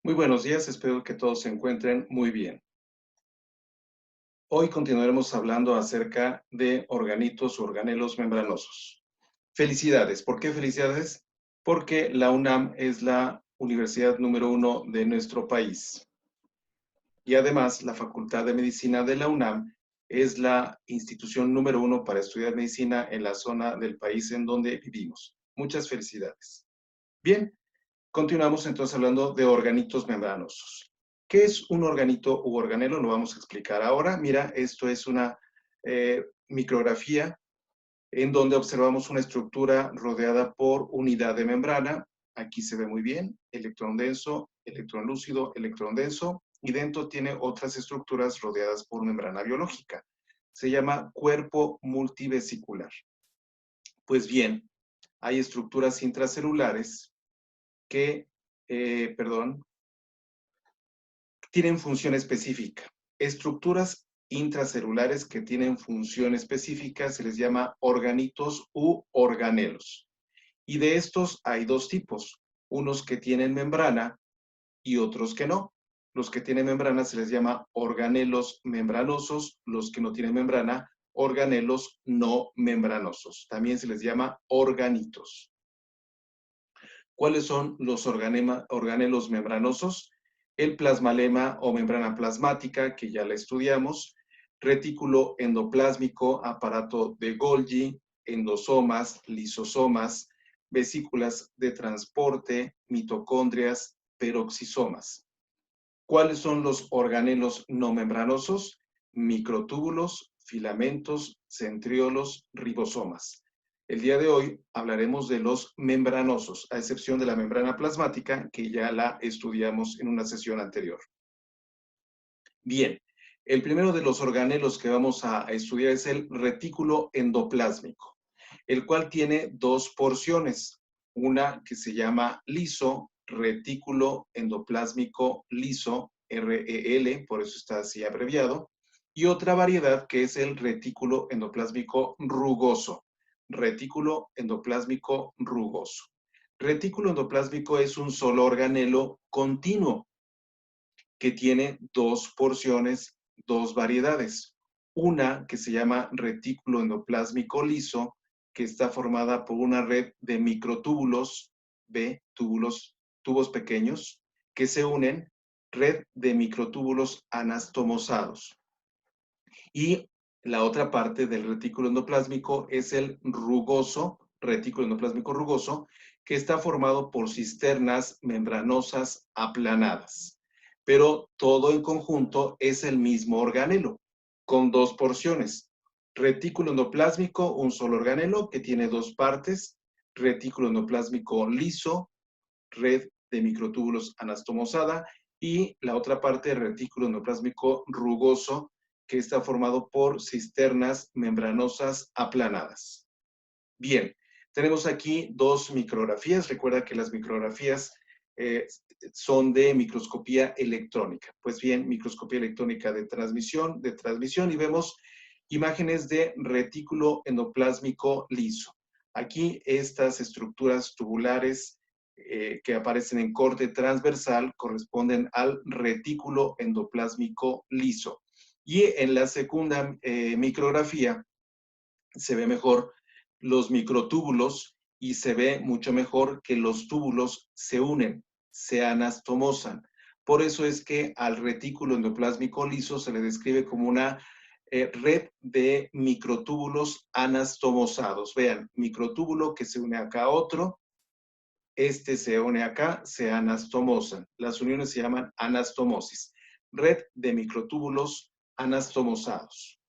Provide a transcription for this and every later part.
Muy buenos días, espero que todos se encuentren muy bien. Hoy continuaremos hablando acerca de organitos o organelos membranosos. Felicidades. ¿Por qué felicidades? Porque la UNAM es la universidad número uno de nuestro país. Y además, la Facultad de Medicina de la UNAM es la institución número uno para estudiar medicina en la zona del país en donde vivimos. Muchas felicidades. Bien, continuamos entonces hablando de organitos membranosos. ¿Qué es un organito u organelo? Lo vamos a explicar ahora. Mira, esto es una micrografía en donde observamos una estructura rodeada por unidad de membrana. Aquí se ve muy bien, electrón denso, electrón lúcido, electrón denso, y dentro tiene otras estructuras rodeadas por membrana biológica. Se llama cuerpo multivesicular. Pues bien, hay estructuras intracelulares que, perdón, tienen función específica. Estructuras intracelulares que tienen función específica se les llama organitos u organelos. Y de estos hay dos tipos, unos que tienen membrana y otros que no. Los que tienen membrana se les llama organelos membranosos, los que no tienen membrana, organelos no membranosos. También se les llama organitos. ¿Cuáles son los organelos membranosos? El plasmalema o membrana plasmática, que ya la estudiamos, retículo endoplásmico, aparato de Golgi, endosomas, lisosomas, vesículas de transporte, mitocondrias, peroxisomas. ¿Cuáles son los organelos no membranosos? Microtúbulos, filamentos, centriolos, ribosomas. El día de hoy hablaremos de los membranosos, a excepción de la membrana plasmática, que ya la estudiamos en una sesión anterior. Bien, el primero de los organelos que vamos a estudiar es el retículo endoplásmico, el cual tiene dos porciones. Una que se llama liso, retículo endoplásmico liso, REL, por eso está así abreviado, y otra variedad que es el retículo endoplásmico rugoso. Retículo endoplásmico rugoso. Retículo endoplásmico es un solo organelo continuo que tiene dos porciones, dos variedades. Una que se llama retículo endoplásmico liso, que está formada por una red de microtúbulos, B, tubos pequeños, que se unen, red de microtúbulos anastomosados. Y la otra parte del retículo endoplásmico es el rugoso, retículo endoplásmico rugoso, que está formado por cisternas membranosas aplanadas. Pero todo en conjunto es el mismo organelo, con dos porciones. Retículo endoplásmico, un solo organelo que tiene dos partes. Retículo endoplásmico liso, red de microtúbulos anastomosada, y la otra parte, retículo endoplásmico rugoso, que está formado por cisternas membranosas aplanadas. Bien, tenemos aquí dos micrografías. Recuerda que las micrografías son de microscopía electrónica. Pues bien, microscopía electrónica de transmisión, y vemos imágenes de retículo endoplásmico liso. Aquí estas estructuras tubulares que aparecen en corte transversal corresponden al retículo endoplásmico liso. Y en la segunda micrografía se ve mejor los microtúbulos y se ve mucho mejor que los túbulos se unen, se anastomosan. Por eso es que al retículo endoplásmico liso se le describe como una red de microtúbulos anastomosados. Vean, microtúbulo que se une acá a otro, este se une acá, se anastomosan. Las uniones se llaman anastomosis. Red de microtúbulos anastomosados.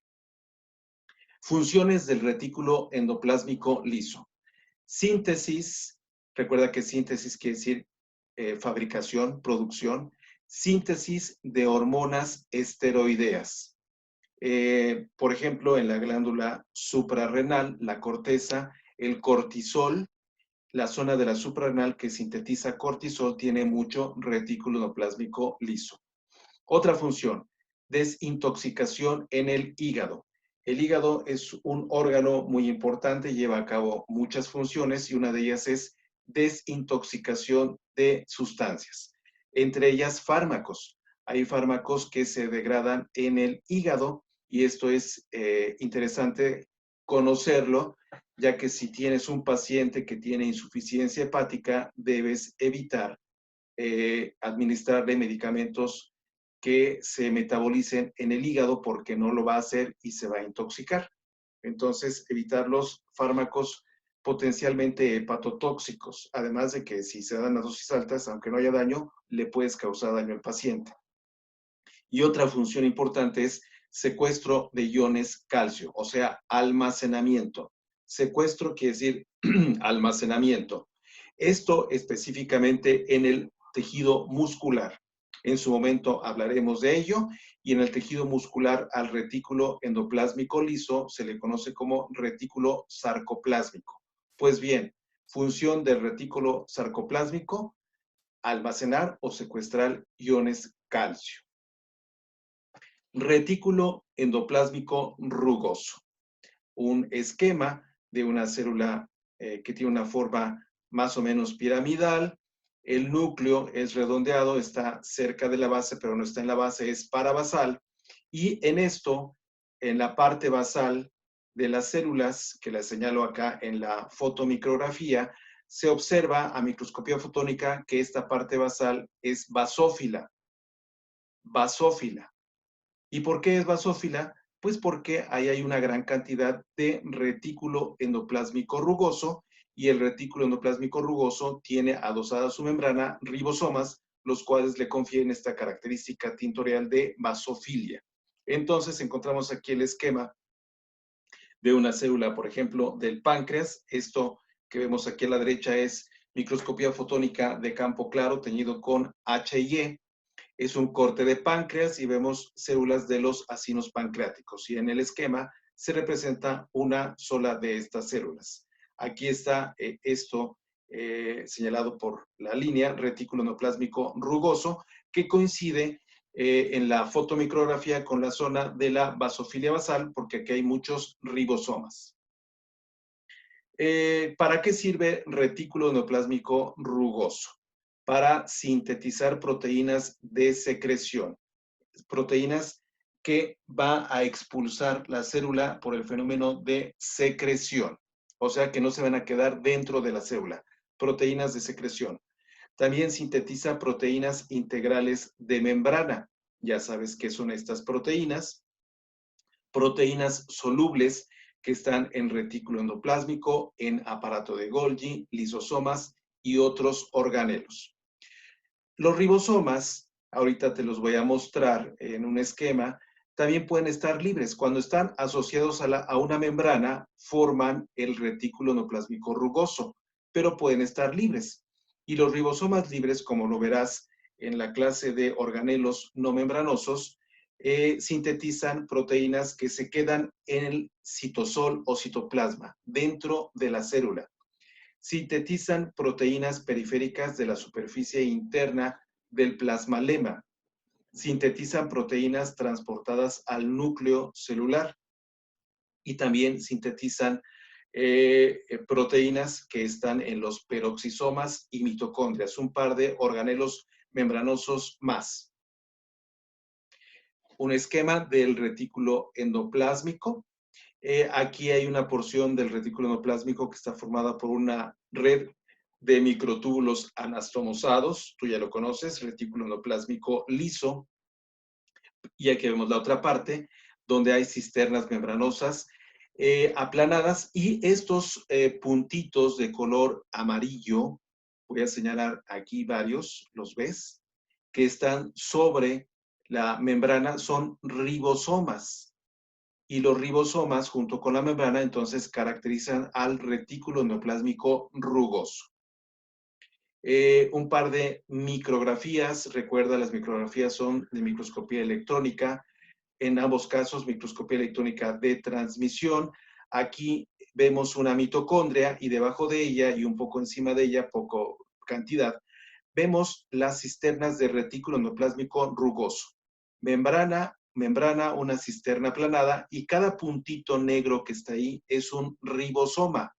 Funciones del retículo endoplásmico liso. Síntesis, recuerda que síntesis quiere decir fabricación, producción. Síntesis de hormonas esteroideas. Por ejemplo, en la glándula suprarrenal, la corteza, el cortisol, la zona de la suprarrenal que sintetiza cortisol tiene mucho retículo endoplásmico liso. Otra función, desintoxicación en el hígado. El hígado es un órgano muy importante, lleva a cabo muchas funciones y una de ellas es desintoxicación de sustancias. entre ellas fármacos. Hay fármacos que se degradan en el hígado y esto es interesante conocerlo, ya que si tienes un paciente que tiene insuficiencia hepática, debes evitar administrarle medicamentos que se metabolicen en el hígado porque no lo va a hacer y se va a intoxicar. Entonces, evitar los fármacos potencialmente hepatotóxicos, además de que si se dan a dosis altas, aunque no haya daño, le puedes causar daño al paciente. Y otra función importante es secuestro de iones calcio, o sea, almacenamiento. Secuestro quiere decir almacenamiento. Esto específicamente en el tejido muscular. En su momento hablaremos de ello y en el tejido muscular al retículo endoplásmico liso se le conoce como retículo sarcoplásmico. Pues bien, función del retículo sarcoplásmico, almacenar o secuestrar iones calcio. Retículo endoplásmico rugoso, un esquema de una célula que tiene una forma más o menos piramidal. El núcleo es redondeado, está cerca de la base, pero no está en la base, es parabasal. Y en esto, en la parte basal de las células, que las señalo acá en la fotomicrografía, se observa a microscopía fotónica que esta parte basal es basófila. Basófila. ¿Y por qué es basófila? Pues porque ahí hay una gran cantidad de retículo endoplásmico rugoso y el retículo endoplásmico rugoso tiene adosada a su membrana ribosomas, los cuales le confieren esta característica tintorial de basofilia. Entonces encontramos aquí el esquema de una célula, por ejemplo, del páncreas. Esto que vemos aquí a la derecha es microscopía fotónica de campo claro teñido con H&E. Es un corte de páncreas y vemos células de los acinos pancreáticos. Y en el esquema se representa una sola de estas células. Aquí está esto señalado por la línea retículo endoplásmico rugoso, que coincide en la fotomicrografía con la zona de la basofilia basal, porque aquí hay muchos ribosomas. ¿Para qué sirve retículo endoplásmico rugoso? Para sintetizar proteínas de secreción, proteínas que va a expulsar la célula por el fenómeno de secreción, o sea que no se van a quedar dentro de la célula, proteínas de secreción. También sintetiza proteínas integrales de membrana, ya sabes qué son estas proteínas, proteínas solubles que están en retículo endoplásmico, en aparato de Golgi, lisosomas y otros organelos. Los ribosomas, ahorita te los voy a mostrar en un esquema, también pueden estar libres. Cuando están asociados a una membrana, forman el retículo endoplásmico rugoso, pero pueden estar libres. Y los ribosomas libres, como lo verás en la clase de organelos no membranosos, sintetizan proteínas que se quedan en el citosol o citoplasma, dentro de la célula. Sintetizan proteínas periféricas de la superficie interna del plasmalema. Sintetizan proteínas transportadas al núcleo celular y también sintetizan proteínas que están en los peroxisomas y mitocondrias, un par de organelos membranosos más. Un esquema del retículo endoplásmico. Aquí hay una porción del retículo endoplásmico que está formada por una red de microtúbulos anastomosados, tú ya lo conoces, retículo endoplásmico liso. Y aquí vemos la otra parte, donde hay cisternas membranosas aplanadas y estos puntitos de color amarillo, voy a señalar aquí varios, ¿los ves? Que están sobre la membrana, son ribosomas. Y los ribosomas, junto con la membrana, entonces caracterizan al retículo endoplásmico rugoso. Un par de micrografías, recuerda, las micrografías son de microscopía electrónica, en ambos casos microscopía electrónica de transmisión. Aquí vemos una mitocondria y debajo de ella y un poco encima de ella, poco cantidad, vemos las cisternas de retículo endoplásmico rugoso. Membrana, una cisterna aplanada y cada puntito negro que está ahí es un ribosoma.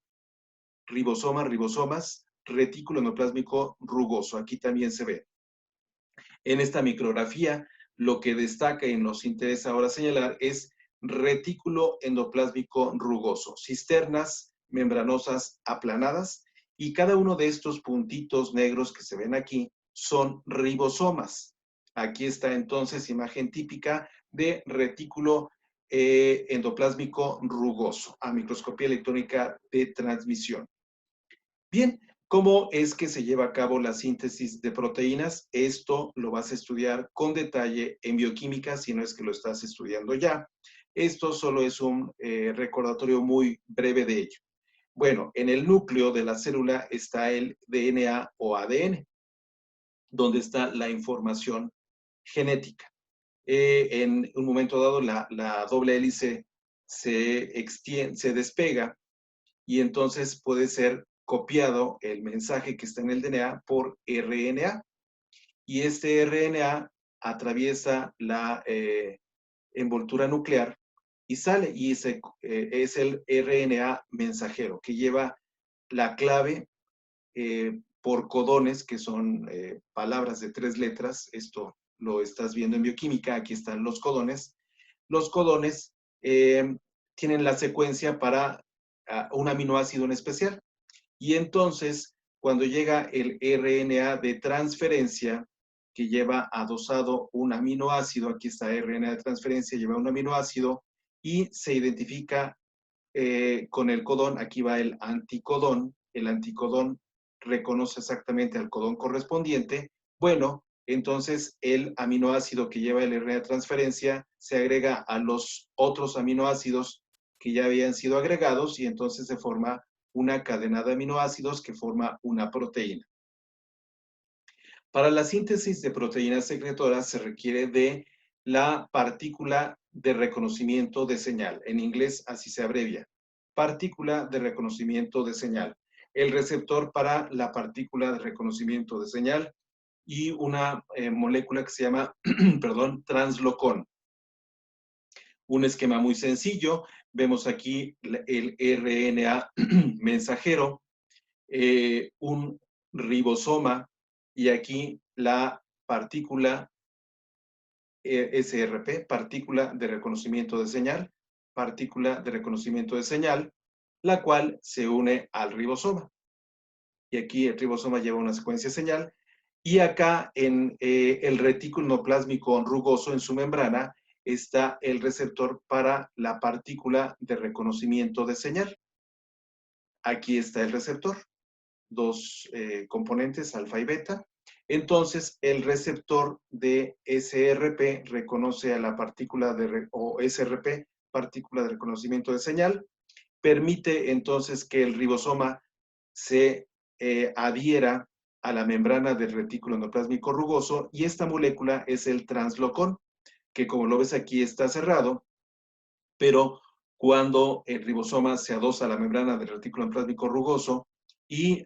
Ribosomas, retículo endoplásmico rugoso. Aquí también se ve. En esta micrografía, lo que destaca y nos interesa ahora señalar es retículo endoplásmico rugoso, cisternas membranosas aplanadas, y cada uno de estos puntitos negros que se ven aquí son ribosomas. Aquí está entonces imagen típica de retículo endoplásmico rugoso a microscopía electrónica de transmisión. Bien, ¿cómo es que se lleva a cabo la síntesis de proteínas? Esto lo vas a estudiar con detalle en bioquímica, si no es que lo estás estudiando ya. Esto solo es un recordatorio muy breve de ello. Bueno, en el núcleo de la célula está el DNA o ADN, donde está la información genética. En un momento dado, la doble hélice se despega y entonces puede ser copiado el mensaje que está en el DNA por RNA. Y este RNA atraviesa la envoltura nuclear y sale, y es el RNA mensajero que lleva la clave por codones, que son palabras de 3 letras. Esto lo estás viendo en bioquímica, aquí están los codones. Los codones tienen la secuencia para un aminoácido en especial. Y entonces, cuando llega el RNA de transferencia, que lleva adosado un aminoácido, aquí está RNA de transferencia, lleva un aminoácido y se identifica con el codón, aquí va el anticodón reconoce exactamente al codón correspondiente. Bueno, entonces el aminoácido que lleva el RNA de transferencia se agrega a los otros aminoácidos que ya habían sido agregados y entonces se forma una cadena de aminoácidos que forma una proteína. Para la síntesis de proteínas secretoras se requiere de la partícula de reconocimiento de señal. En inglés así se abrevia. Partícula de reconocimiento de señal. El receptor para la partícula de reconocimiento de señal y una molécula que se llama, perdón, translocón. Un esquema muy sencillo. Vemos aquí el RNA mensajero, un ribosoma y aquí la partícula SRP, partícula de reconocimiento de señal, la cual se une al ribosoma. Y aquí el ribosoma lleva una secuencia de señal. Y acá en el retículo endoplásmico rugoso, en su membrana, está el receptor para la partícula de reconocimiento de señal. Aquí está el receptor, dos componentes, alfa y beta. Entonces, el receptor de SRP reconoce a la partícula o SRP, partícula de reconocimiento de señal, permite entonces que el ribosoma se adhiera a la membrana del retículo endoplásmico rugoso, y esta molécula es el translocón, que como lo ves aquí está cerrado, pero cuando el ribosoma se adosa a la membrana del retículo endoplásmico rugoso y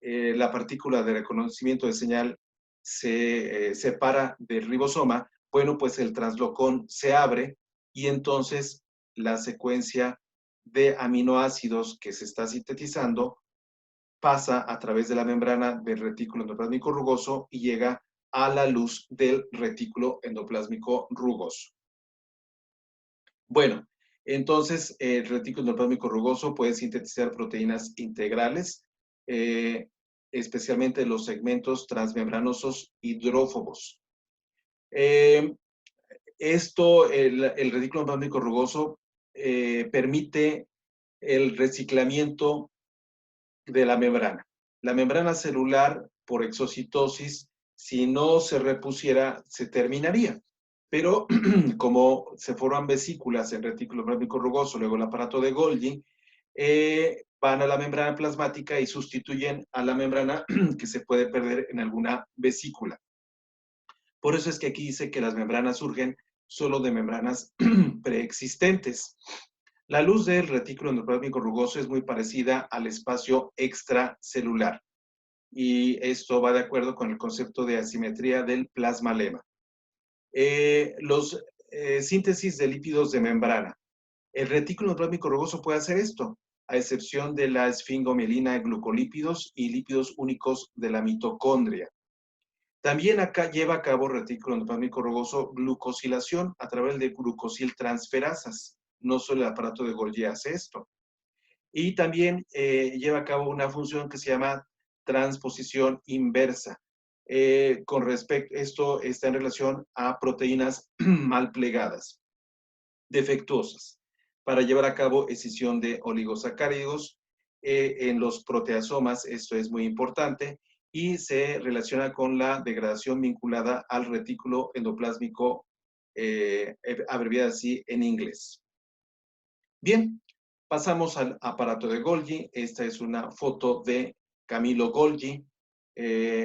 la partícula de reconocimiento de señal se separa del ribosoma, bueno, pues el translocón se abre y entonces la secuencia de aminoácidos que se está sintetizando pasa a través de la membrana del retículo endoplásmico rugoso y llega a la luz del retículo endoplásmico rugoso. Bueno, entonces el retículo endoplásmico rugoso puede sintetizar proteínas integrales, especialmente los segmentos transmembranosos hidrófobos. El retículo endoplásmico rugoso permite el reciclamiento de la membrana. La membrana celular, por exocitosis, si no se repusiera, se terminaría. Pero como se forman vesículas en retículo endoplásmico rugoso, luego el aparato de Golgi, van a la membrana plasmática y sustituyen a la membrana que se puede perder en alguna vesícula. Por eso es que aquí dice que las membranas surgen solo de membranas preexistentes. La luz del retículo endoplásmico rugoso es muy parecida al espacio extracelular, y esto va de acuerdo con el concepto de asimetría del plasma-lema. Los síntesis de lípidos de membrana. El retículo endoplásmico rugoso puede hacer esto, a excepción de la esfingomielina de glucolípidos y lípidos únicos de la mitocondria. También acá lleva a cabo el retículo endoplásmico rugoso glucosilación a través de glucosiltransferasas. No solo el aparato de Golgi hace esto. Y también lleva a cabo una función que se llama transposición inversa. Con respecto, esto está en relación a proteínas mal plegadas, defectuosas, para llevar a cabo escisión de oligosacáridos en los proteasomas. Esto es muy importante y se relaciona con la degradación vinculada al retículo endoplásmico, abreviada así en inglés. Bien, pasamos al aparato de Golgi. Esta es una foto de Camillo Golgi,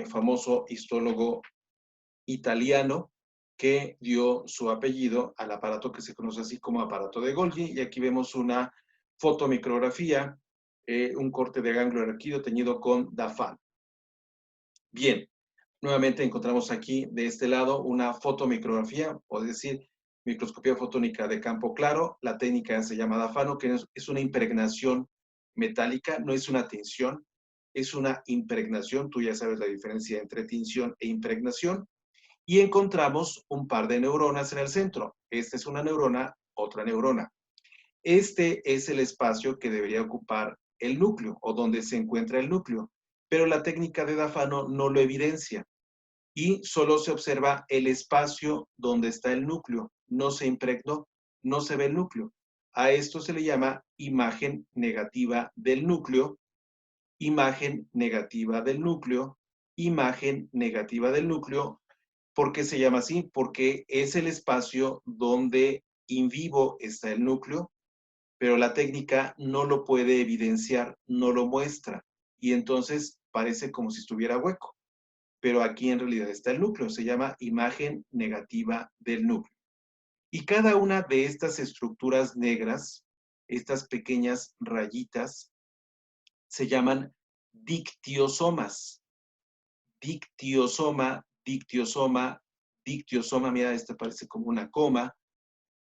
famoso histólogo italiano, que dio su apellido al aparato que se conoce así como aparato de Golgi. Y aquí vemos una fotomicrografía, un corte de ganglio arquídeo teñido con dafán. Bien, nuevamente encontramos aquí de este lado una fotomicrografía, o decir, microscopía fotónica de campo claro. La técnica se llama dafano, que es una impregnación metálica, no es una tinción, es una impregnación. Tú ya sabes la diferencia entre tinción e impregnación. Y encontramos un par de neuronas en el centro. Esta es una neurona, otra neurona. Este es el espacio que debería ocupar el núcleo, o donde se encuentra el núcleo, pero la técnica de dafano no lo evidencia y solo se observa el espacio donde está el núcleo. No se impregnó, no se ve el núcleo. A esto se le llama imagen negativa del núcleo, imagen negativa del núcleo, imagen negativa del núcleo. ¿Por qué se llama así? Porque es el espacio donde in vivo está el núcleo, pero la técnica no lo puede evidenciar, no lo muestra, y entonces parece como si estuviera hueco. Pero aquí en realidad está el núcleo, se llama imagen negativa del núcleo. Y cada una de estas estructuras negras, estas pequeñas rayitas, se llaman dictiosomas. Dictiosoma, dictiosoma, dictiosoma, mira, esta parece como una coma,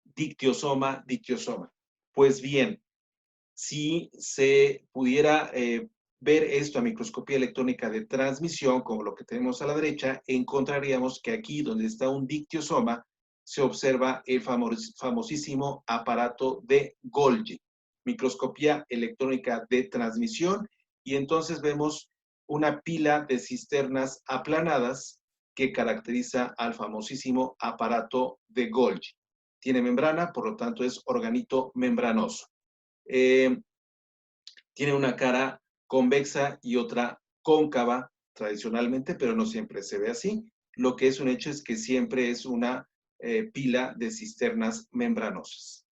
dictiosoma, dictiosoma. Pues bien, si se pudiera ver esto a microscopía electrónica de transmisión, como lo que tenemos a la derecha, encontraríamos que aquí donde está un dictiosoma, se observa el famosísimo aparato de Golgi, microscopía electrónica de transmisión, y entonces vemos una pila de cisternas aplanadas que caracteriza al famosísimo aparato de Golgi. Tiene membrana, por lo tanto es organito membranoso. Tiene una cara convexa y otra cóncava tradicionalmente, pero no siempre se ve así. Lo que es un hecho es que siempre es una pila de cisternas membranosas.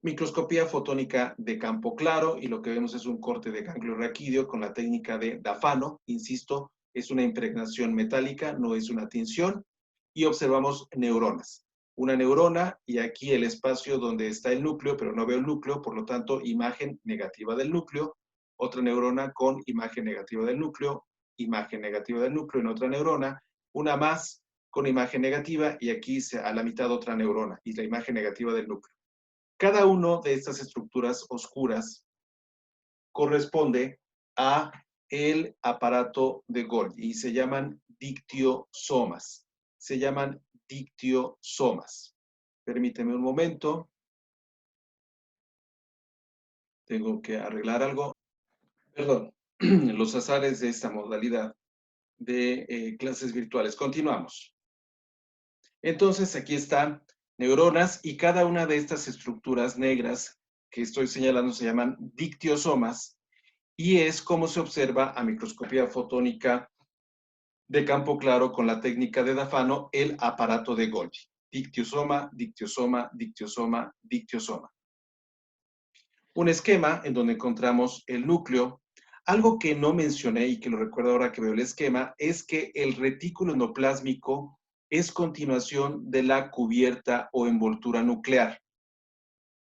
Microscopía fotónica de campo claro, y lo que vemos es un corte de ganglio raquídeo con la técnica de dafano. Insisto, es una impregnación metálica, no es una tinción, y observamos neuronas. Una neurona, y aquí el espacio donde está el núcleo, pero no veo el núcleo, por lo tanto, imagen negativa del núcleo. Otra neurona con imagen negativa del núcleo, imagen negativa del núcleo en otra neurona. Una más con imagen negativa, y aquí a la mitad otra neurona, y la imagen negativa del núcleo. Cada una de estas estructuras oscuras corresponde a el aparato de Golgi y se llaman dictiosomas. Se llaman dictiosomas. Permíteme un momento. Tengo que arreglar algo. Perdón, los azares de esta modalidad de clases virtuales. Continuamos. Entonces, aquí están neuronas y cada una de estas estructuras negras que estoy señalando se llaman dictiosomas y es como se observa a microscopía fotónica de campo claro con la técnica de dafano el aparato de Golgi. Dictiosoma, dictiosoma, dictiosoma, dictiosoma. Un esquema en donde encontramos el núcleo. Algo que no mencioné y que lo recuerdo ahora que veo el esquema es que el retículo endoplásmico es continuación de la cubierta o envoltura nuclear.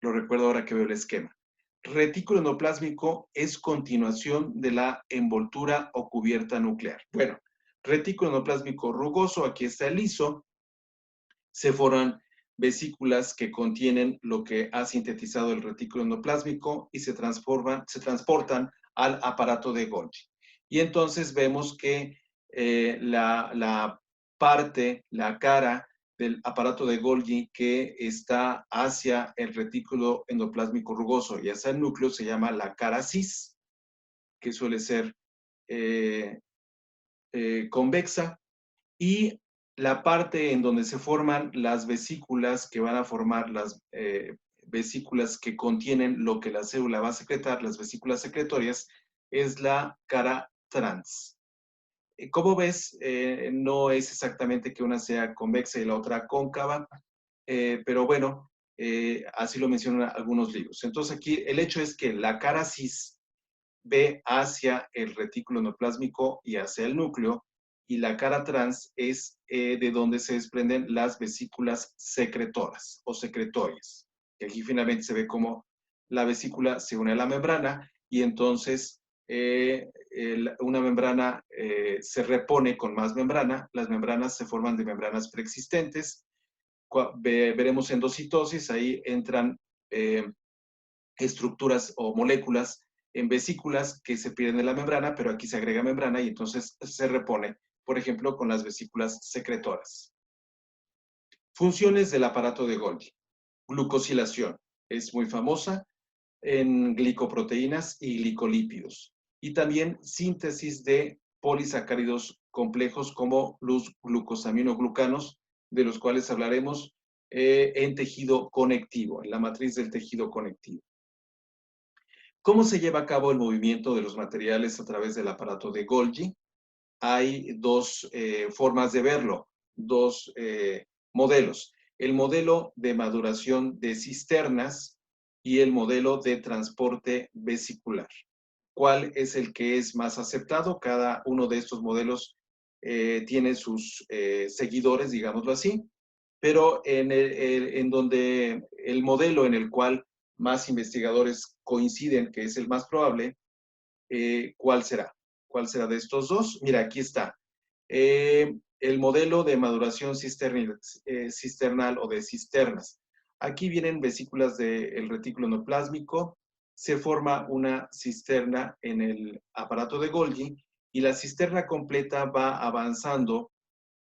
Lo recuerdo ahora que veo el esquema. Retículo endoplásmico es continuación de la envoltura o cubierta nuclear. Bueno, retículo endoplásmico rugoso, aquí está el liso, se forman vesículas que contienen lo que ha sintetizado el retículo endoplásmico y se transportan al aparato de Golgi. Y entonces vemos que la parte, la cara del aparato de Golgi que está hacia el retículo endoplásmico rugoso y hacia el núcleo se llama la cara cis, que suele ser eh, convexa, y la parte en donde se forman las vesículas que van a formar las vesículas que contienen lo que la célula va a secretar, las vesículas secretorias, es la cara trans. Como ves, no es exactamente que una sea convexa y la otra cóncava, pero bueno, así lo mencionan algunos libros. Entonces aquí el hecho es que la cara cis ve hacia el retículo endoplásmico y hacia el núcleo, y la cara trans es de donde se desprenden las vesículas secretoras o secretorias. Que aquí finalmente se ve como la vesícula se une a la membrana y entonces una membrana se repone con más membrana. Las membranas se forman de membranas preexistentes. Veremos endocitosis, ahí entran estructuras o moléculas en vesículas que se pierden de la membrana, pero aquí se agrega membrana y entonces se repone, por ejemplo, con las vesículas secretoras. Funciones del aparato de Golgi. Glucosilación. Es muy famosa en glicoproteínas y glicolípidos. Y también síntesis de polisacáridos complejos como los glucosaminoglucanos, de los cuales hablaremos en tejido conectivo, en la matriz del tejido conectivo. ¿Cómo se lleva a cabo el movimiento de los materiales a través del aparato de Golgi? Hay dos formas de verlo, dos modelos. El modelo de maduración de cisternas y el modelo de transporte vesicular. ¿Cuál es el que es más aceptado? Cada uno de estos modelos tiene sus seguidores, digámoslo así, pero en donde el modelo en el cual más investigadores coinciden que es el más probable, ¿cuál será? ¿Cuál será de estos dos? Mira, aquí está. El modelo de maduración cisternal o de cisternas. Aquí vienen vesículas del retículo endoplásmico, se forma una cisterna en el aparato de Golgi y la cisterna completa va avanzando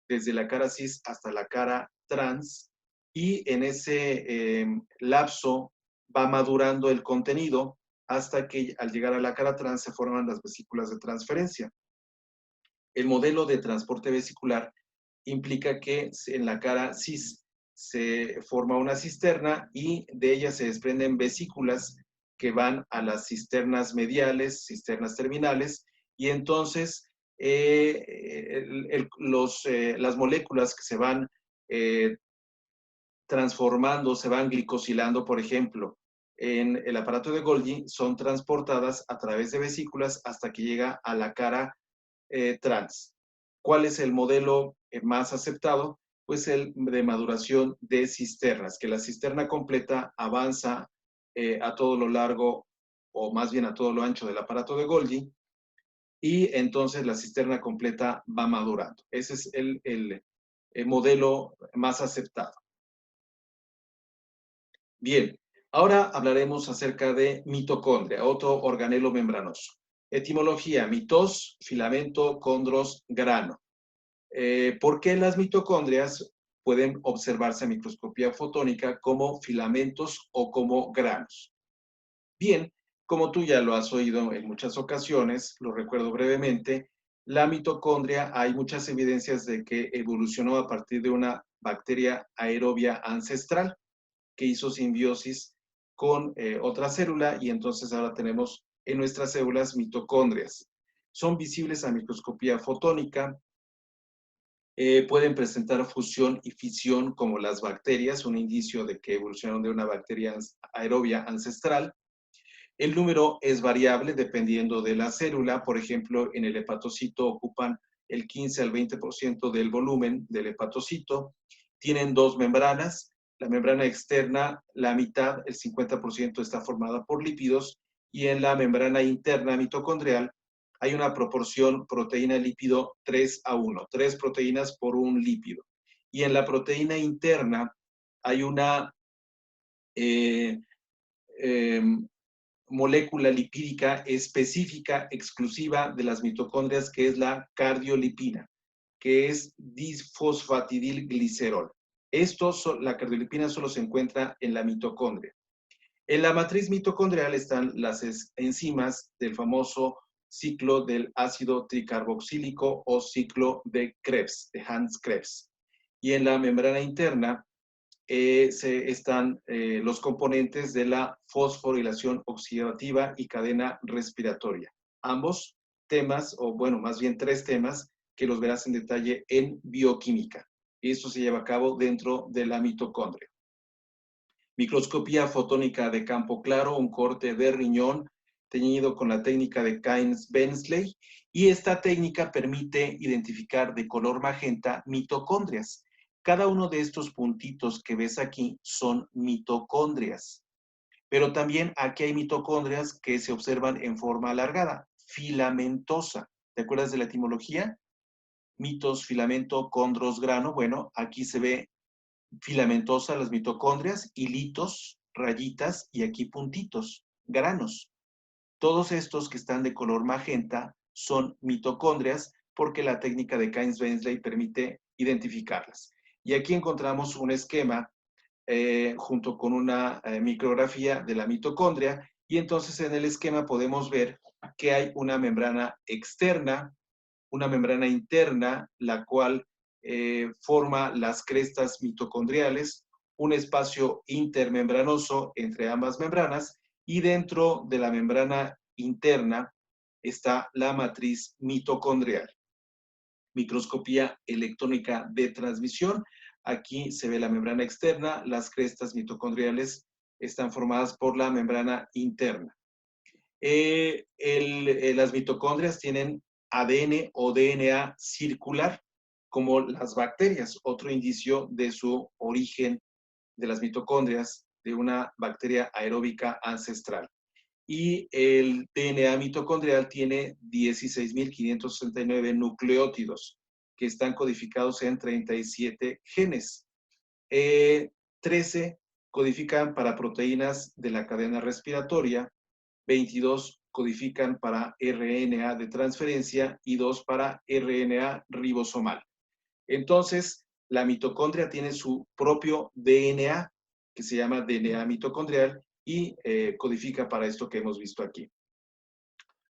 desde la cara cis hasta la cara trans y en ese lapso va madurando el contenido hasta que al llegar a la cara trans se forman las vesículas de transferencia. El modelo de transporte vesicular implica que en la cara cis se forma una cisterna y de ella se desprenden vesículas que van a las cisternas mediales, cisternas terminales, y entonces las moléculas que se van transformando, se van glicosilando, por ejemplo, en el aparato de Golgi, son transportadas a través de vesículas hasta que llega a la cara trans. ¿Cuál es el modelo más aceptado? Pues el de maduración de cisternas, que la cisterna completa avanza a todo lo largo, o más bien a todo lo ancho del aparato de Golgi, y entonces la cisterna completa va madurando. Ese es el modelo más aceptado. Bien, ahora hablaremos acerca de mitocondria, otro organelo membranoso. Etimología: mitos, filamento, condros, grano. ¿Por qué las mitocondrias pueden observarse a microscopía fotónica como filamentos o como granos? Bien, como tú ya lo has oído en muchas ocasiones, lo recuerdo brevemente, la mitocondria hay muchas evidencias de que evolucionó a partir de una bacteria aerobia ancestral que hizo simbiosis con otra célula y entonces ahora tenemos en nuestras células mitocondrias. Son visibles a microscopía fotónica, pueden presentar fusión y fisión como las bacterias, un indicio de que evolucionaron de una bacteria aerobia ancestral. El número es variable dependiendo de la célula. Por ejemplo, en el hepatocito ocupan el 15 al 20% del volumen del hepatocito. Tienen dos membranas. La membrana externa, la mitad, el 50% está formada por lípidos, y en la membrana interna mitocondrial hay una proporción proteína-lípido 3:1, 3 proteínas por un lípido. Y en la proteína interna hay una eh, eh, molécula lipídica específica, exclusiva de las mitocondrias, que es la cardiolipina, que es disfosfatidilglicerol. La cardiolipina solo se encuentra en la mitocondria. En la matriz mitocondrial están las enzimas del famoso ciclo del ácido tricarboxílico o ciclo de Krebs, de Hans Krebs. Y en la membrana interna están los componentes de la fosforilación oxidativa y cadena respiratoria. Ambos temas, o bueno, más bien 3 temas, que los verás en detalle en bioquímica. Esto se lleva a cabo dentro de la mitocondria. Microscopía fotónica de campo claro, un corte de riñón teñido con la técnica de Cairns-Bensley, y esta técnica permite identificar de color magenta mitocondrias. Cada uno de estos puntitos que ves aquí son mitocondrias, pero también aquí hay mitocondrias que se observan en forma alargada, filamentosa. ¿Te acuerdas de la etimología? Mitos, filamento, condros, grano. Bueno, aquí se ve filamentosa las mitocondrias, hilitos, rayitas y aquí puntitos, granos. Todos estos que están de color magenta son mitocondrias porque la técnica de Cairns-Bensley permite identificarlas. Y aquí encontramos un esquema junto con una micrografía de la mitocondria, y entonces en el esquema podemos ver que hay una membrana externa, una membrana interna, la cual forma las crestas mitocondriales, un espacio intermembranoso entre ambas membranas, y dentro de la membrana interna está la matriz mitocondrial. Microscopía electrónica de transmisión. Aquí se ve la membrana externa, las crestas mitocondriales están formadas por la membrana interna. Las mitocondrias tienen ADN o DNA circular, como las bacterias, otro indicio de su origen de las mitocondrias, de una bacteria aeróbica ancestral. Y el DNA mitocondrial tiene 16.569 nucleótidos, que están codificados en 37 genes. 13 codifican para proteínas de la cadena respiratoria, 22 codifican para RNA de transferencia y 2 para RNA ribosomal. Entonces, la mitocondria tiene su propio DNA, que se llama DNA mitocondrial, y codifica para esto que hemos visto aquí.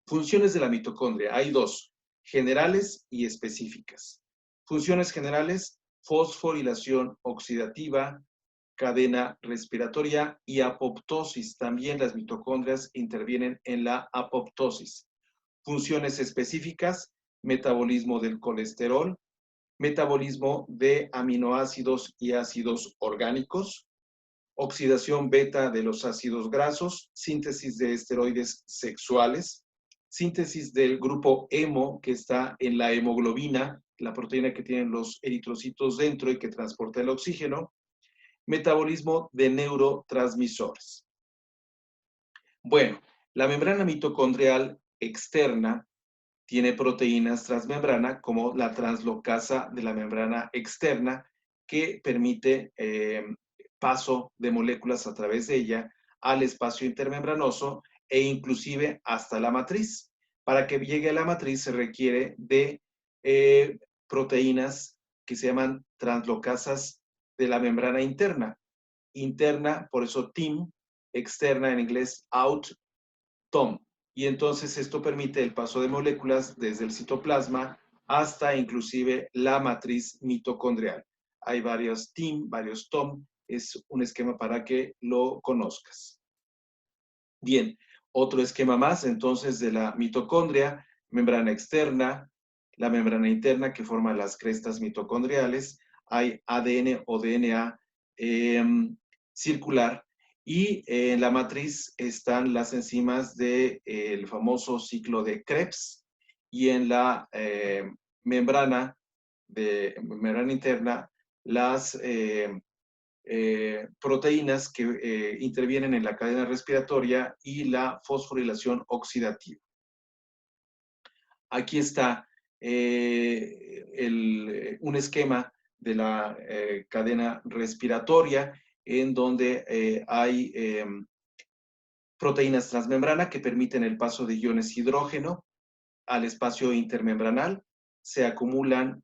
Funciones de la mitocondria. Hay 2, generales y específicas. Funciones generales: fosforilación oxidativa, cadena respiratoria y apoptosis. También las mitocondrias intervienen en la apoptosis. Funciones específicas: metabolismo del colesterol, metabolismo de aminoácidos y ácidos orgánicos, oxidación beta de los ácidos grasos, síntesis de esteroides sexuales, síntesis del grupo hemo que está en la hemoglobina, la proteína que tienen los eritrocitos dentro y que transporta el oxígeno, metabolismo de neurotransmisores. Bueno, la membrana mitocondrial externa tiene proteínas transmembrana, como la translocasa de la membrana externa, que permite paso de moléculas a través de ella al espacio intermembranoso e inclusive hasta la matriz. Para que llegue a la matriz se requiere de proteínas que se llaman translocasas de la membrana interna. Interna, por eso TIM, externa en inglés out, TOM. Y entonces esto permite el paso de moléculas desde el citoplasma hasta inclusive la matriz mitocondrial. Hay varios TIM, varios TOM, es un esquema para que lo conozcas. Bien, otro esquema más entonces de la mitocondria: membrana externa, la membrana interna que forma las crestas mitocondriales, hay ADN o DNA circular, y en la matriz están las enzimas del famoso ciclo de Krebs, y en la membrana interna las proteínas que intervienen en la cadena respiratoria y la fosforilación oxidativa. Aquí está un esquema de la cadena respiratoria en donde hay Proteínas transmembrana que permiten el paso de iones hidrógeno al espacio intermembranal. Se acumulan,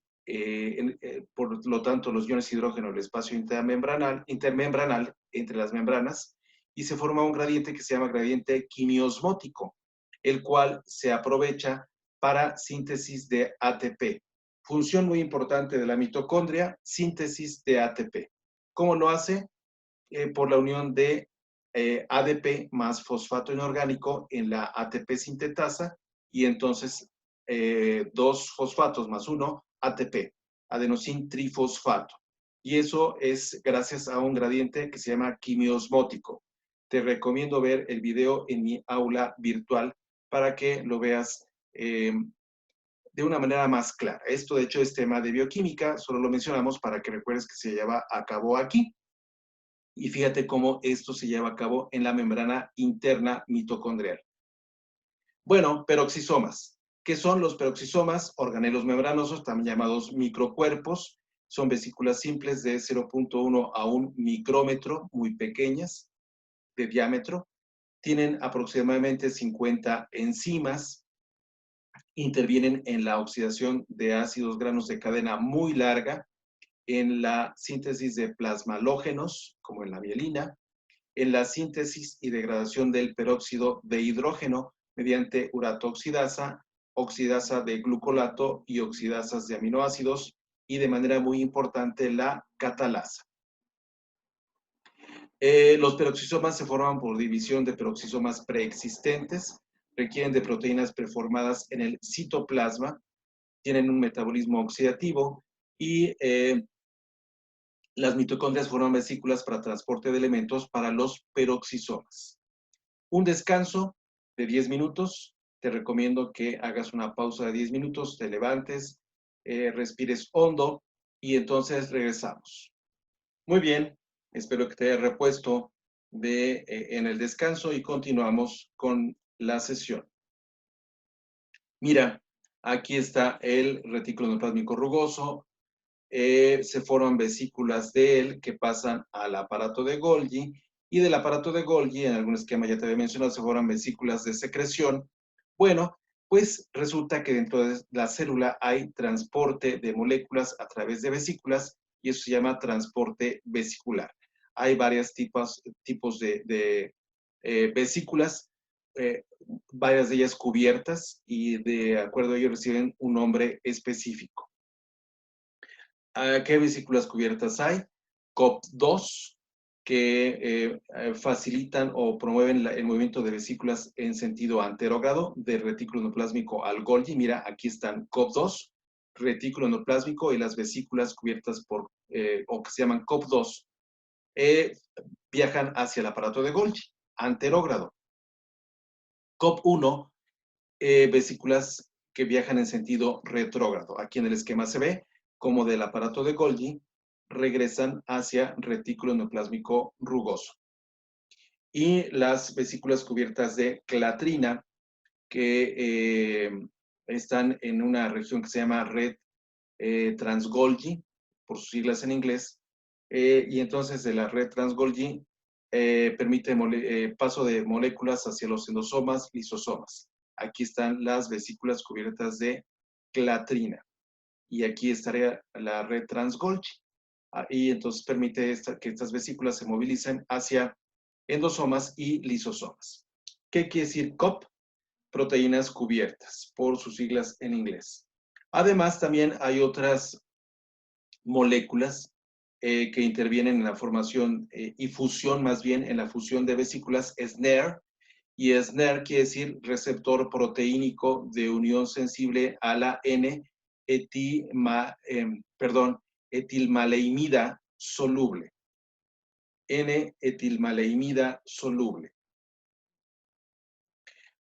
por lo tanto, los iones hidrógeno en el espacio intermembranal entre las membranas y se forma un gradiente que se llama gradiente quimiosmótico, el cual se aprovecha para síntesis de ATP. Función muy importante de la mitocondria, síntesis de ATP. ¿Cómo lo hace? Por la unión de ADP más fosfato inorgánico en la ATP sintetasa y entonces 2 fosfatos más 1 ATP, adenosín trifosfato. Y eso es gracias a un gradiente que se llama quimiosmótico. Te recomiendo ver el video en mi aula virtual para que lo veas de una manera más clara. Esto, de hecho, es tema de bioquímica, solo lo mencionamos para que recuerdes que se lleva a cabo aquí. Y fíjate cómo esto se lleva a cabo en la membrana interna mitocondrial. Bueno, peroxisomas. ¿Qué son los peroxisomas? Organelos membranosos, también llamados microcuerpos. Son vesículas simples de 0.1 a 1 micrómetro, muy pequeñas, de diámetro. Tienen aproximadamente 50 enzimas. Intervienen en la oxidación de ácidos granos de cadena muy larga, en la síntesis de plasmalógenos, como en la mielina, en la síntesis y degradación del peróxido de hidrógeno mediante uratooxidasa, oxidasa de glucolato y oxidasas de aminoácidos, y de manera muy importante la catalasa. Los peroxisomas se forman por división de peroxisomas preexistentes, requieren de proteínas preformadas en el citoplasma, tienen un metabolismo oxidativo y las mitocondrias forman vesículas para transporte de elementos para los peroxisomas. Un descanso de 10 minutos. Te recomiendo que hagas una pausa de 10 minutos, te levantes, respires hondo y entonces regresamos. Muy bien, espero que te haya repuesto en el descanso y continuamos con la sesión. Mira, aquí está el retículo endoplásmico rugoso. Se forman vesículas de él que pasan al aparato de Golgi, y del aparato de Golgi, en algún esquema ya te había mencionado, se forman vesículas de secreción. Bueno, pues resulta que dentro de la célula hay transporte de moléculas a través de vesículas y eso se llama transporte vesicular. Hay varios tipos de vesículas, varias de ellas cubiertas y de acuerdo a ello reciben un nombre específico. ¿Qué vesículas cubiertas hay? COP2, que facilitan o promueven el movimiento de vesículas en sentido anterógrado del retículo endoplásmico al Golgi. Mira, aquí están COP2, retículo endoplásmico y las vesículas cubiertas por, o que se llaman COP2, viajan hacia el aparato de Golgi, anterógrado. COP1, vesículas que viajan en sentido retrógrado. Aquí en el esquema se ve como del aparato de Golgi regresan hacia retículo endoplásmico rugoso. Y las vesículas cubiertas de clatrina, que están en una región que se llama red Trans-Golgi, por sus siglas en inglés, y entonces de la red Trans-Golgi permite paso de moléculas hacia los endosomas, lisosomas. Aquí están las vesículas cubiertas de clatrina. Y aquí estaría la red Trans-Golgi. Y entonces permite que estas vesículas se movilicen hacia endosomas y lisosomas. ¿Qué quiere decir COP? Proteínas cubiertas, por sus siglas en inglés. Además, también hay otras moléculas que intervienen en la formación y fusión, más bien en la fusión de vesículas, SNARE, y SNARE quiere decir receptor proteínico de unión sensible a la etilmaleimida soluble. N-etilmaleimida soluble.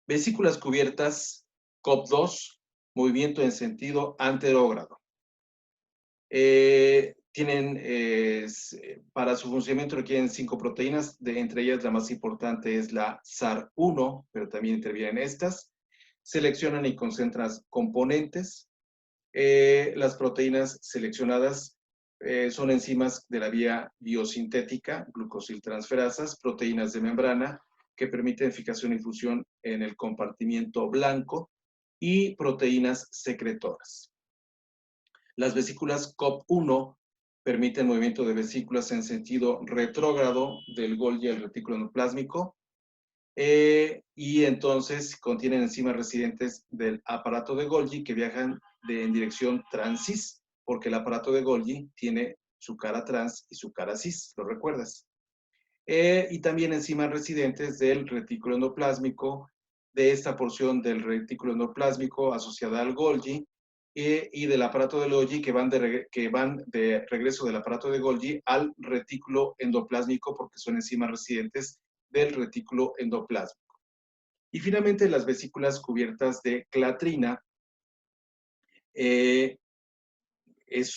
Vesículas cubiertas, COP2, movimiento en sentido anterógrado. Para su funcionamiento requieren 5 proteínas, entre ellas la más importante es la SAR1, pero también intervienen estas. Seleccionan y concentran componentes. Las proteínas seleccionadas son enzimas de la vía biosintética, glucosiltransferasas, proteínas de membrana, que permiten fijación y fusión en el compartimiento blanco, y proteínas secretoras. Las vesículas COP1 permiten movimiento de vesículas en sentido retrógrado del Golgi al retículo endoplásmico, y entonces contienen enzimas residentes del aparato de Golgi que viajan en dirección trans-cis, porque el aparato de Golgi tiene su cara trans y su cara cis, ¿lo recuerdas? Y también enzimas residentes del retículo endoplásmico, de esta porción del retículo endoplásmico asociada al Golgi, y del aparato de Golgi que van de regreso del aparato de Golgi al retículo endoplásmico, porque son enzimas residentes del retículo endoplásmico. Y finalmente las vesículas cubiertas de clatrina, es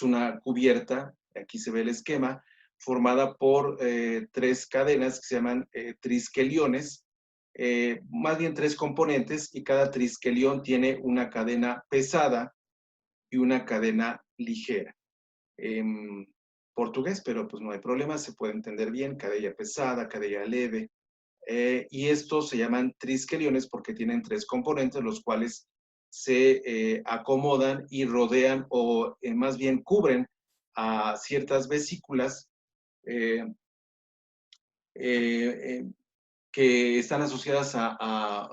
una cubierta, aquí se ve el esquema, formada por 3 cadenas que se llaman trisqueliones, más bien 3 componentes, y cada trisquelión tiene una cadena pesada y una cadena ligera. En portugués, pero pues no hay problema, se puede entender bien, cadena pesada, cadena leve, y estos se llaman trisqueliones porque tienen 3 componentes, los cuales se acomodan y rodean, o más bien cubren a ciertas vesículas eh, eh, que están asociadas a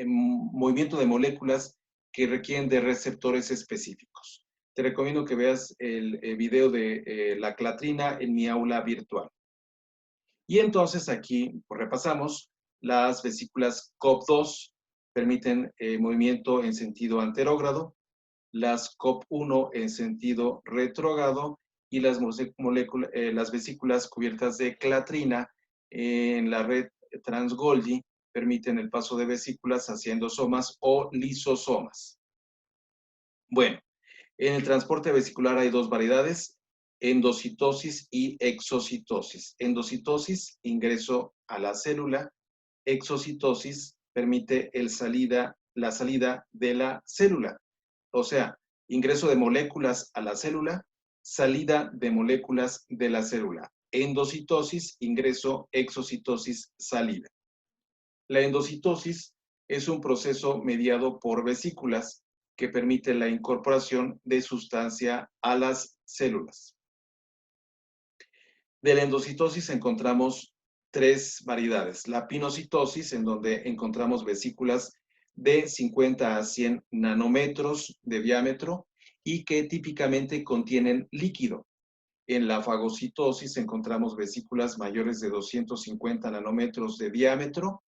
movimiento de moléculas que requieren de receptores específicos. Te recomiendo que veas el video de la clatrina en mi aula virtual. Y entonces aquí pues, repasamos. Las vesículas COP2 permiten movimiento en sentido anterógrado, las COP1 en sentido retrógrado, y las vesículas cubiertas de clatrina en la red trans-Golgi permiten el paso de vesículas hacia endosomas o lisosomas. Bueno, en el transporte vesicular hay 2 variedades: endocitosis y exocitosis. Endocitosis, ingreso a la célula. Exocitosis permite la salida de la célula. O sea, ingreso de moléculas a la célula, salida de moléculas de la célula. Endocitosis, ingreso; exocitosis, salida. La endocitosis es un proceso mediado por vesículas que permite la incorporación de sustancia a las células. De la endocitosis encontramos 3 variedades. La pinocitosis, en donde encontramos vesículas de 50 a 100 nanómetros de diámetro y que típicamente contienen líquido. En la fagocitosis encontramos vesículas mayores de 250 nanómetros de diámetro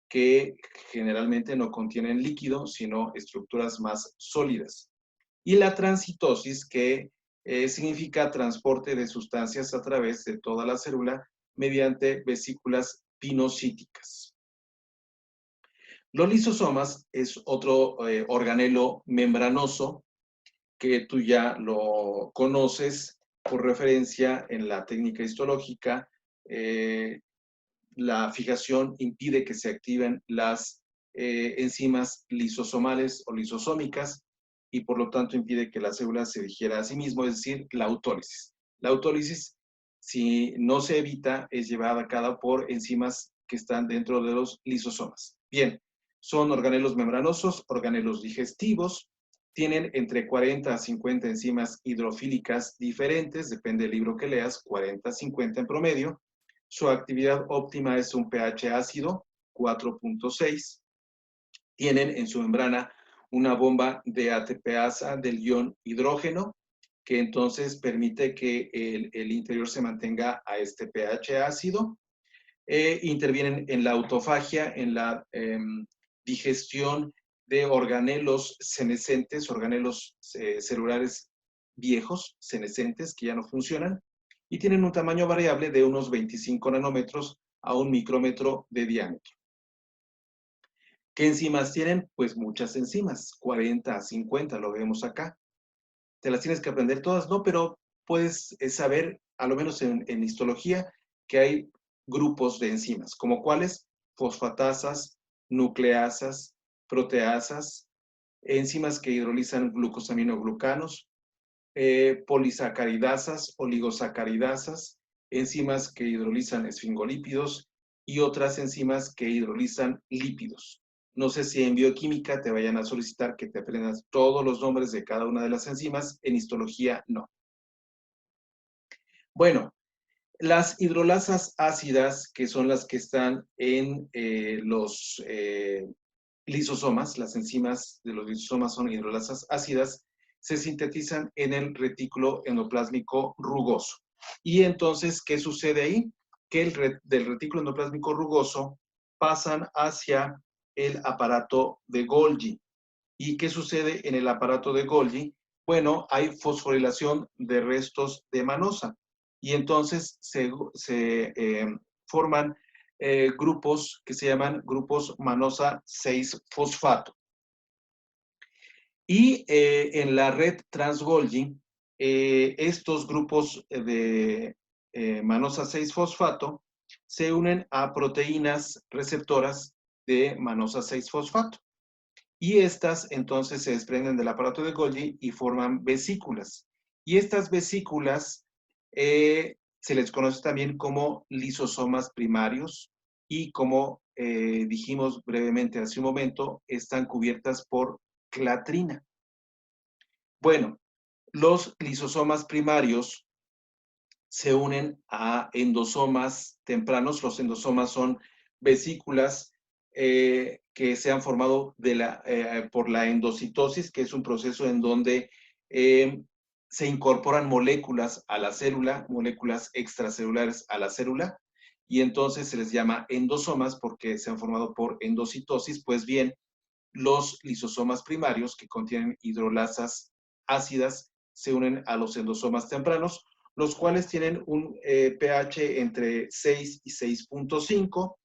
que generalmente no contienen líquido, sino estructuras más sólidas. Y la transitosis, que significa transporte de sustancias a través de toda la célula mediante vesículas pinocíticas. Los lisosomas es otro organelo membranoso que tú ya lo conoces por referencia en la técnica histológica. La fijación impide que se activen las enzimas lisosomales o lisosómicas, y por lo tanto impide que la célula se digiera a sí mismo, es decir, la autólisis. La autólisis, si no se evita, es llevada a cabo por enzimas que están dentro de los lisosomas. Bien, son organelos membranosos, organelos digestivos, tienen entre 40 a 50 enzimas hidrofílicas diferentes, depende del libro que leas, 40 a 50 en promedio. Su actividad óptima es un pH ácido, 4.6. Tienen en su membrana una bomba de ATPasa del ion hidrógeno, que entonces permite que el interior se mantenga a este pH ácido. Intervienen en la autofagia, en la digestión de organelos senescentes, organelos celulares viejos, senescentes, que ya no funcionan, y tienen un tamaño variable de unos 25 nanómetros a 1 micrómetro de diámetro. ¿Qué enzimas tienen? Pues muchas enzimas, 40 a 50, lo vemos acá. ¿Te las tienes que aprender todas? No, pero puedes saber, a lo menos en histología, que hay grupos de enzimas, como cuáles: fosfatasas, nucleasas, proteasas, enzimas que hidrolizan glucosaminoglucanos, polisacaridasas, oligosacaridasas, enzimas que hidrolizan esfingolípidos y otras enzimas que hidrolizan lípidos. No sé si en bioquímica te vayan a solicitar que te aprendas todos los nombres de cada una de las enzimas, en histología no. Bueno, las hidrolasas ácidas, que son las que están en los lisosomas, las enzimas de los lisosomas son hidrolasas ácidas, se sintetizan en el retículo endoplásmico rugoso. Y entonces, ¿qué sucede ahí? Que del retículo endoplásmico rugoso pasan hacia el aparato de Golgi. ¿Y qué sucede en el aparato de Golgi? Bueno, hay fosforilación de restos de manosa y entonces se forman grupos que se llaman grupos manosa 6-fosfato. Y en la red trans-Golgi, estos grupos de manosa 6-fosfato se unen a proteínas receptoras de manosa 6-fosfato. Y estas entonces se desprenden del aparato de Golgi y forman vesículas. Y estas vesículas se les conoce también como lisosomas primarios y como dijimos brevemente hace un momento, están cubiertas por clatrina. Bueno, los lisosomas primarios se unen a endosomas tempranos. Los endosomas son vesículas que se han formado por la endocitosis, que es un proceso en donde se incorporan moléculas a la célula, moléculas extracelulares a la célula, y entonces se les llama endosomas porque se han formado por endocitosis. Pues bien, los lisosomas primarios, que contienen hidrolasas ácidas, se unen a los endosomas tempranos, los cuales tienen un pH entre 6 y 6.5,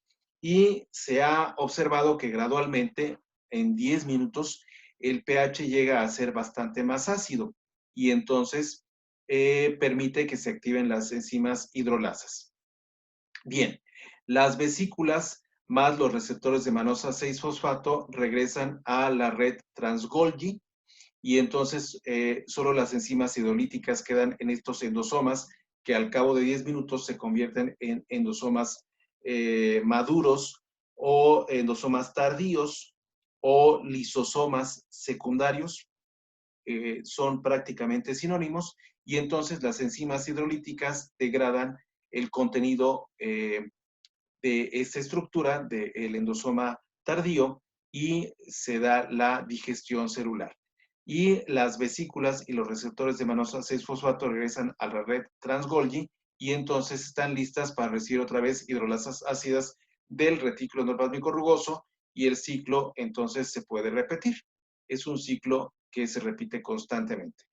y se ha observado que gradualmente, en 10 minutos, el pH llega a ser bastante más ácido y entonces permite que se activen las enzimas hidrolasas. Bien, las vesículas más los receptores de manosa 6-fosfato regresan a la red trans-Golgi y entonces solo las enzimas hidrolíticas quedan en estos endosomas que al cabo de 10 minutos se convierten en endosomas maduros o endosomas tardíos o lisosomas secundarios. Son prácticamente sinónimos y entonces las enzimas hidrolíticas degradan el contenido de esta estructura del endosoma tardío y se da la digestión celular. Y las vesículas y los receptores de manosa 6-fosfato regresan a la red trans-Golgi y entonces están listas para recibir otra vez hidrolasas ácidas del retículo endoplásmico rugoso y el ciclo entonces se puede repetir. Es un ciclo que se repite constantemente.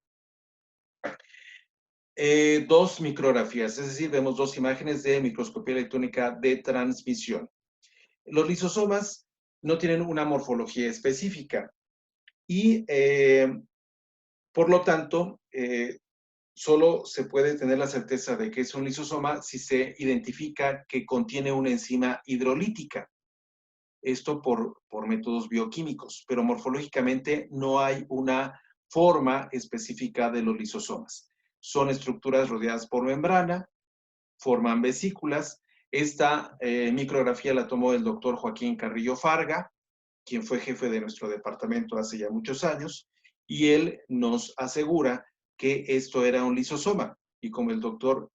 Dos micrografías, es decir, vemos dos imágenes de microscopía electrónica de transmisión. Los lisosomas no tienen una morfología específica y, por lo tanto, solo se puede tener la certeza de que es un lisosoma si se identifica que contiene una enzima hidrolítica. Esto por métodos bioquímicos, pero morfológicamente no hay una forma específica de los lisosomas. Son estructuras rodeadas por membrana, forman vesículas. Esta micrografía la tomó el doctor Joaquín Carrillo Farga, quien fue jefe de nuestro departamento hace ya muchos años, y él nos asegura que esto era un lisosoma. Y como el doctor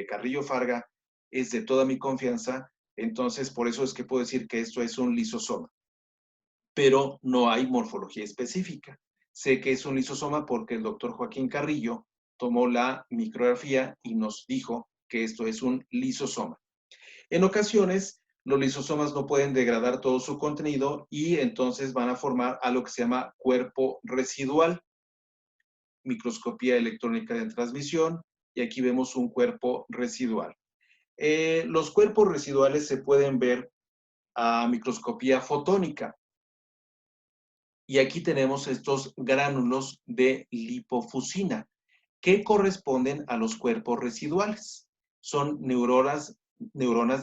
Carrillo Farga es de toda mi confianza, entonces por eso es que puedo decir que esto es un lisosoma. Pero no hay morfología específica. Sé que es un lisosoma porque el doctor Joaquín Carrillo tomó la micrografía y nos dijo que esto es un lisosoma. En ocasiones, los lisosomas no pueden degradar todo su contenido y entonces van a formar algo que se llama cuerpo residual. Microscopía electrónica de transmisión, y aquí vemos un cuerpo residual. Los cuerpos residuales se pueden ver a microscopía fotónica. Y aquí tenemos estos gránulos de lipofusina que corresponden a los cuerpos residuales. Son neuronas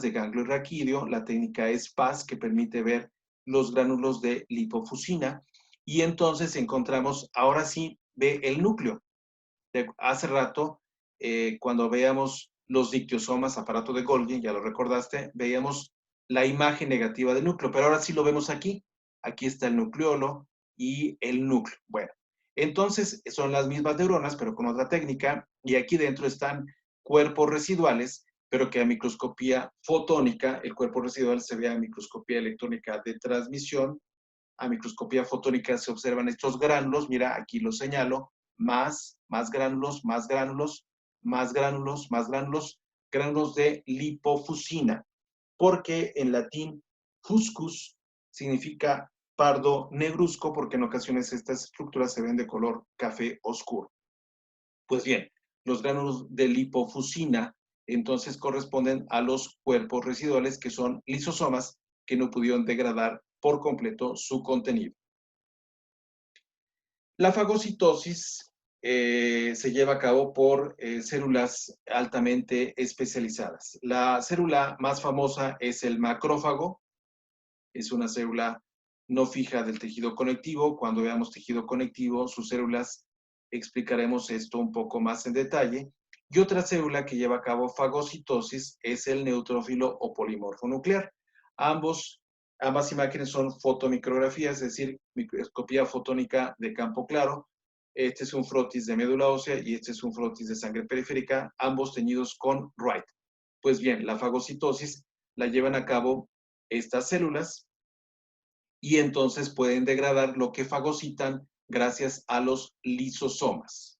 de ganglio raquídeo. La técnica es PAS, que permite ver los gránulos de lipofusina. Y entonces encontramos, ahora sí, ve el núcleo. Hace rato, cuando veíamos los dictiosomas, aparato de Golgi, ya lo recordaste, veíamos la imagen negativa del núcleo, pero ahora sí lo vemos aquí. Aquí está el nucleolo y el núcleo. Bueno, entonces son las mismas neuronas, pero con otra técnica, y aquí dentro están cuerpos residuales, pero que a microscopía fotónica, el cuerpo residual se ve a microscopía electrónica de transmisión, a microscopía fotónica se observan estos gránulos, mira, aquí los señalo, más gránulos, más gránulos, más gránulos, más gránulos, gránulos de lipofusina, porque en latín fuscus significa pardo negruzco, porque en ocasiones estas estructuras se ven de color café oscuro. Pues bien, los gránulos de lipofusina entonces corresponden a los cuerpos residuales que son lisosomas que no pudieron degradar por completo su contenido. La fagocitosis se lleva a cabo por células altamente especializadas. La célula más famosa es el macrófago, es una célula no fija del tejido conectivo. Cuando veamos tejido conectivo, sus células, explicaremos esto un poco más en detalle. Y otra célula que lleva a cabo fagocitosis es el neutrófilo o polimorfo nuclear. Ambas imágenes son fotomicrografías, es decir, microscopía fotónica de campo claro. Este es un frotis de médula ósea y este es un frotis de sangre periférica, ambos teñidos con Wright. Pues bien, la fagocitosis la llevan a cabo estas células y entonces pueden degradar lo que fagocitan gracias a los lisosomas.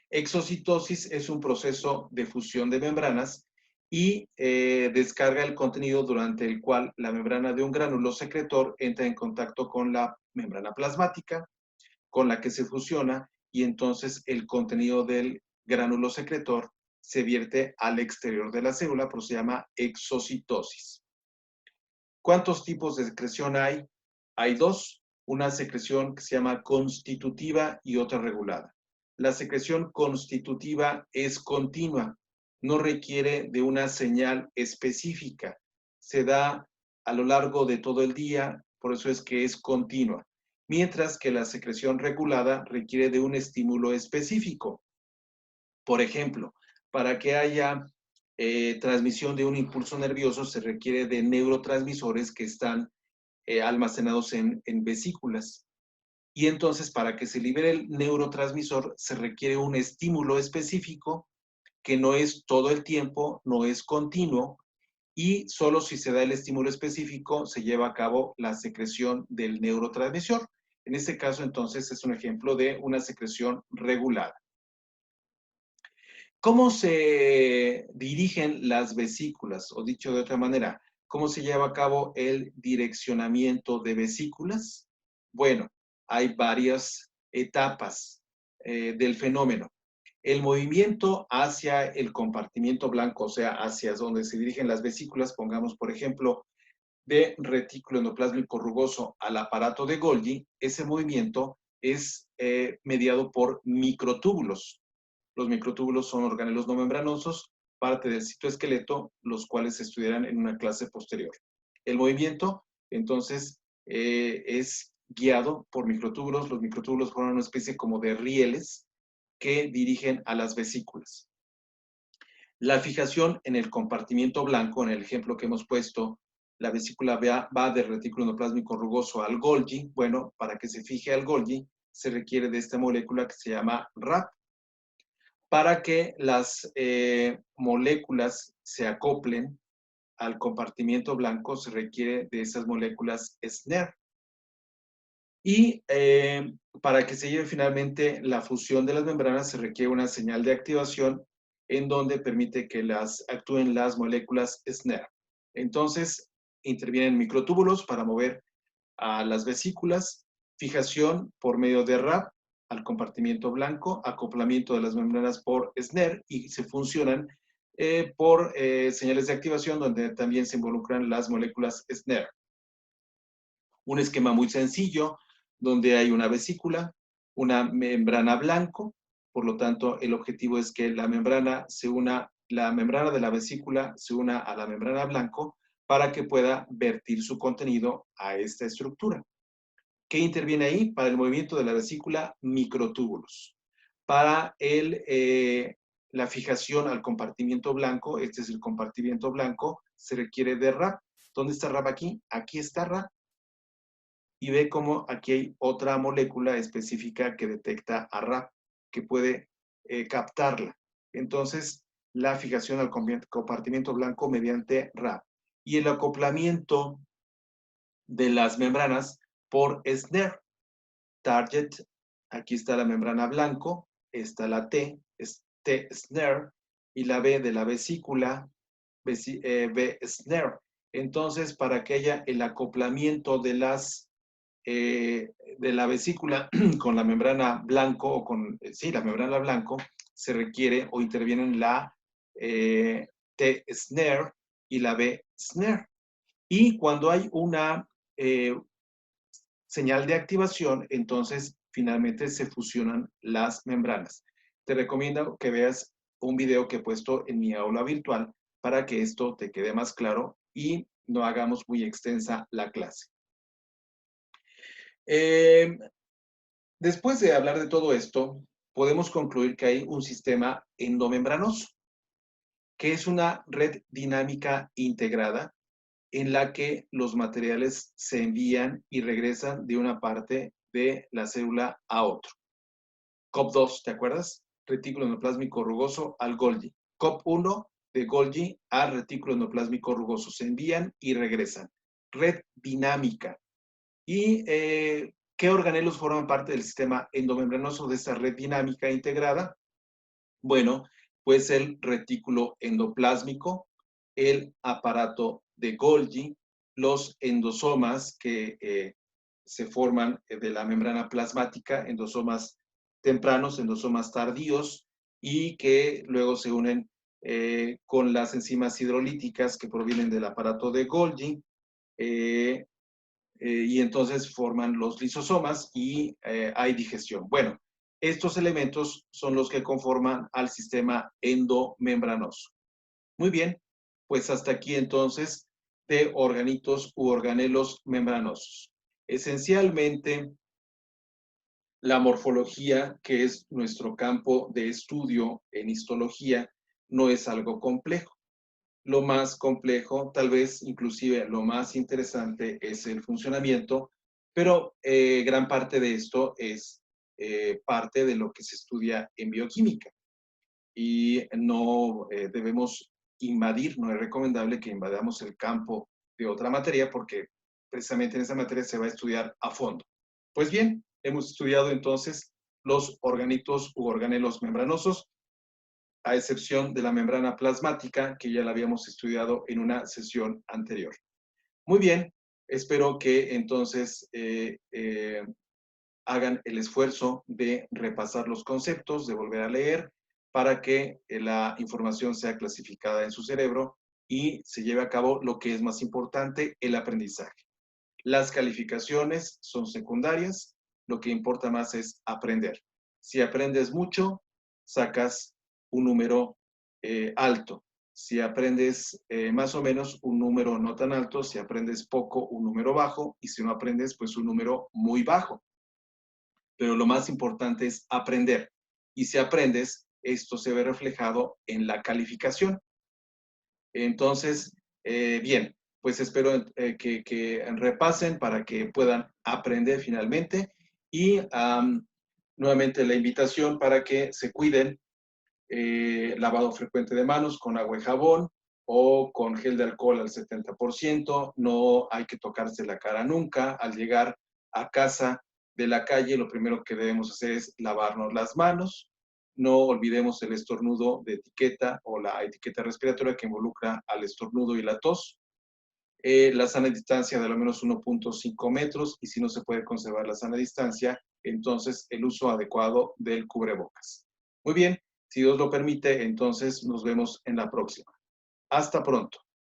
Exocitosis es un proceso de fusión de membranas y descarga el contenido durante el cual la membrana de un gránulo secretor entra en contacto con la membrana plasmática con la que se fusiona y entonces el contenido del gránulo secretor se vierte al exterior de la célula, pero se llama exocitosis. ¿Cuántos tipos de secreción hay? Hay dos, una secreción que se llama constitutiva y otra regulada. La secreción constitutiva es continua, no requiere de una señal específica, se da a lo largo de todo el día, por eso es que es continua, mientras que la secreción regulada requiere de un estímulo específico. Por ejemplo, para que haya transmisión de un impulso nervioso se requiere de neurotransmisores que están almacenados en vesículas. Y entonces, para que se libere el neurotransmisor, se requiere un estímulo específico que no es todo el tiempo, no es continuo, y solo si se da el estímulo específico se lleva a cabo la secreción del neurotransmisor. En este caso, entonces, es un ejemplo de una secreción regulada. ¿Cómo se dirigen las vesículas? O dicho de otra manera, ¿cómo se lleva a cabo el direccionamiento de vesículas? Bueno, hay varias etapas del fenómeno. El movimiento hacia el compartimiento blanco, o sea, hacia donde se dirigen las vesículas, pongamos, por ejemplo, de retículo endoplásmico rugoso al aparato de Golgi, ese movimiento es mediado por microtúbulos. Los microtúbulos son organelos no membranosos, parte del citoesqueleto, los cuales se estudiarán en una clase posterior. El movimiento, entonces, es guiado por microtúbulos. Los microtúbulos forman una especie como de rieles que dirigen a las vesículas. La fijación en el compartimiento blanco, en el ejemplo que hemos puesto, la vesícula va del retículo endoplásmico rugoso al Golgi. Bueno, para que se fije al Golgi, se requiere de esta molécula que se llama RAP. Para que las moléculas se acoplen al compartimiento blanco, se requiere de esas moléculas SNER. Y para que se lleve finalmente la fusión de las membranas, se requiere una señal de activación en donde permite que actúen las moléculas SNER. Entonces, intervienen microtúbulos para mover a las vesículas, fijación por medio de RAP al compartimiento blanco, acoplamiento de las membranas por SNER y se funcionan por señales de activación donde también se involucran las moléculas SNER. Un esquema muy sencillo donde hay una vesícula, una membrana blanco, por lo tanto el objetivo es que la membrana de la vesícula se una a la membrana blanco para que pueda vertir su contenido a esta estructura. ¿Qué interviene ahí? Para el movimiento de la vesícula, microtúbulos. Para la fijación al compartimiento blanco, este es el compartimiento blanco, se requiere de RAP. ¿Dónde está RAP aquí? Aquí está RAP. Y ve cómo aquí hay otra molécula específica que detecta a RAP, que puede captarla. Entonces, la fijación al compartimiento blanco mediante RAP. Y el acoplamiento de las membranas por SNARE. Target, aquí está la membrana blanco, está la T, es T-SNARE, y la B de la vesícula, B-SNARE. Entonces, para que haya el acoplamiento de la vesícula con la membrana blanco, o con, sí, la membrana blanco, se requiere o intervienen la T-SNARE y la B-SNARE. Y cuando hay una señal de activación, entonces finalmente se fusionan las membranas. Te recomiendo que veas un video que he puesto en mi aula virtual para que esto te quede más claro y no hagamos muy extensa la clase. Después de hablar de todo esto, podemos concluir que hay un sistema endomembranoso, que es una red dinámica integrada en la que los materiales se envían y regresan de una parte de la célula a otro. COP2, ¿te acuerdas? Retículo endoplásmico rugoso al Golgi. COP1 de Golgi al retículo endoplásmico rugoso. Se envían y regresan. Red dinámica. ¿Y qué organelos forman parte del sistema endomembranoso de esta red dinámica integrada? Bueno, pues el retículo endoplásmico, el aparato de Golgi, los endosomas que se forman de la membrana plasmática, endosomas tempranos, endosomas tardíos, y que luego se unen con las enzimas hidrolíticas que provienen del aparato de Golgi, y entonces forman los lisosomas y hay digestión. Bueno, estos elementos son los que conforman al sistema endomembranoso. Muy bien, pues hasta aquí entonces de organitos u organelos membranosos. Esencialmente, la morfología, que es nuestro campo de estudio en histología, no es algo complejo. Lo más complejo, tal vez inclusive lo más interesante, es el funcionamiento, pero gran parte de esto es parte de lo que se estudia en bioquímica. Y no debemos invadir, no es recomendable que invadamos el campo de otra materia, porque precisamente en esa materia se va a estudiar a fondo. Pues bien, hemos estudiado entonces los organitos u organelos membranosos, a excepción de la membrana plasmática, que ya la habíamos estudiado en una sesión anterior. Muy bien, espero que entonces hagan el esfuerzo de repasar los conceptos, de volver a leer, para que la información sea clasificada en su cerebro y se lleve a cabo lo que es más importante, el aprendizaje. Las calificaciones son secundarias, lo que importa más es aprender. Si aprendes mucho, sacas un número alto. Si aprendes más o menos, un número no tan alto. Si aprendes poco, un número bajo. Y si no aprendes, pues un número muy bajo. Pero lo más importante es aprender. Y si aprendes, esto se ve reflejado en la calificación. Entonces, bien, pues espero que repasen para que puedan aprender finalmente. Y nuevamente la invitación para que se cuiden, lavado frecuente de manos con agua y jabón o con gel de alcohol al 70%. No hay que tocarse la cara nunca. Al llegar a casa de la calle, lo primero que debemos hacer es lavarnos las manos. No olvidemos el estornudo de etiqueta o la etiqueta respiratoria que involucra al estornudo y la tos. La sana distancia de al menos 1.5 metros, y si no se puede conservar la sana distancia, entonces el uso adecuado del cubrebocas. Muy bien, si Dios lo permite, entonces nos vemos en la próxima. Hasta pronto.